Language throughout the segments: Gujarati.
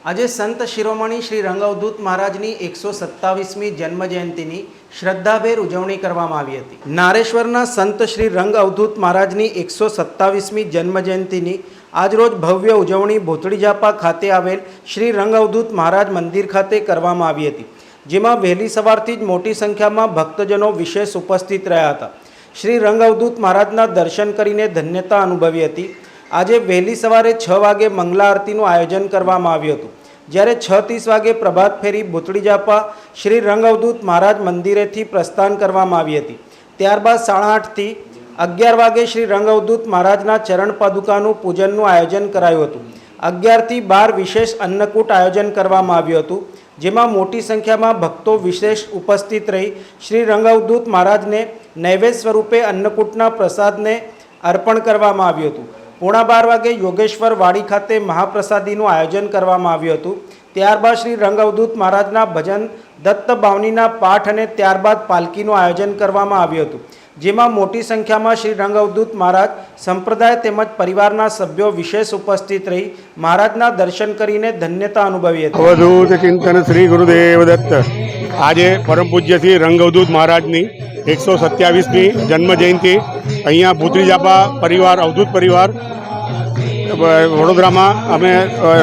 આજે સંત શિરોમણી શ્રી રંગ અવધૂત મહારાજની 127મી જન્મજયંતિની શ્રદ્ધાભેર ઉજવણી કરવામાં આવી હતી. નારેશ્વરના સંત શ્રી રંગ અવધૂત મહારાજની 127મી જન્મજયંતિની આજરોજ ભવ્ય ઉજવણી ભોતળી જાપા ખાતે આવેલ શ્રી રંગ અવધૂત મહારાજ મંદિર ખાતે કરવામાં આવી હતી, જેમાં વહેલી સવારથી જ મોટી સંખ્યામાં ભક્તજનો વિશેષ ઉપસ્થિત રહ્યા હતા. શ્રી રંગ અવધૂત મહારાજના દર્શન કરીને ધન્યતા અનુભવી હતી. આજે વહેલી સવારે 6 વાગે મંગલા આરતીનું આયોજન કરવામાં આવ્યું હતું, જ્યારે 6:30 વાગે પ્રભાત ફેરી ભોતળી જાપા શ્રી રંગ અવધૂત મહારાજ મંદિરેથી પ્રસ્થાન કરવામાં આવી હતી. ત્યારબાદ 8:30થી 11 વાગે શ્રી રંગ અવધૂત મહારાજના ચરણ પાદુકાનું પૂજનનું આયોજન કરાયું હતું. 11થી 12 વિશેષ અન્નકૂટ આયોજન કરવામાં આવ્યું હતું, જેમાં મોટી સંખ્યામાં ભક્તો વિશેષ ઉપસ્થિત રહી શ્રી રંગ અવધૂત મહારાજને નૈવેદ્ય સ્વરૂપે અન્નકૂટના પ્રસાદને અર્પણ કરવામાં આવ્યું હતું. 11:15 વાગે યોગેશ્વર વાડી ખાતે મહાપ્રસાદીનું આયોજન કરવામાં આવ્યું હતું. ત્યારબાદ શ્રી રંગ અવધૂત મહારાજના ભજન દત્ત બાવનીના પાઠ અને ત્યારબાદ પાલકીનું આયોજન કરવામાં આવ્યું હતું, જેમાં મોટી સંખ્યામાં શ્રી રંગ અવધૂત મહારાજ સંપ્રદાય તેમજ પરિવારના સભ્યો વિશેષ ઉપસ્થિત રહી મહારાજના દર્શન કરીને ધન્યતા અનુભવી હતી. અવધૂત ચિંતન શ્રી ગુરુદેવ દત્ત. આજે પરમ પૂજ્ય શ્રી રંગ અવધૂત મહારાજની 127મી જન્મ જયંતિ અહીંયા ભોતળી જાપા પરિવાર અવધૂત પરિવાર વડોદરામાં અમે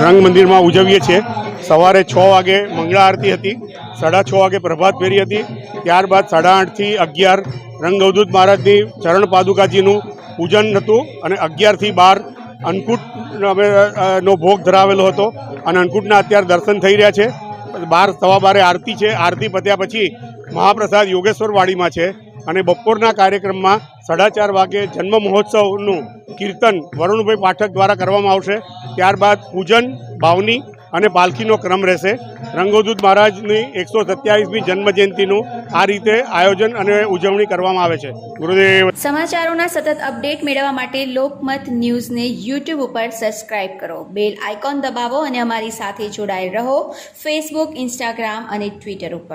રંગ મંદિરમાં ઉજવીએ છીએ. સવારે 6 વાગે મંગળા આરતી હતી, 6:30 વાગે પ્રભાત ફેરી હતી, ત્યારબાદ 8:30થી 11 રંગ અવધૂત મહારાજની ચરણ પાદુકાજીનું પૂજન હતું અને 11થી 12 અન્નકૂટ અમે નો ભોગ ધરાવેલો હતો અને અન્નકૂટના અત્યારે દર્શન થઈ રહ્યા છે. 12:15 આરતી છે. આરતી પત્યા પછી મહાપ્રસાદ યોગેશ્વર વાડીમાં છે અને બપોરના કાર્યક્રમમાં 4:30 વાગે જન્મ મહોત્સવનું કીર્તન વરુણભાઈ પાઠક દ્વારા કરવામાં આવશે. ત્યારબાદ પૂજન, બાવની અને પાલખીનો ક્રમ રહેશે. રંગ અવધૂત મહારાજની 127મી જન્મજયંતિનું આ રીતે આયોજન અને ઉજવણી કરવામાં આવે છે. ગુરુદેવ. સમાચારોના સતત અપડેટ મેળવવા માટે લોકમત ન્યૂઝને યુટ્યુબ ઉપર સબસ્ક્રાઇબ કરો, બેલ આઇકોન દબાવો અને અમારી સાથે જોડાયેલ રહો ફેસબુક, ઇન્સ્ટાગ્રામ અને ટ્વિટર ઉપર.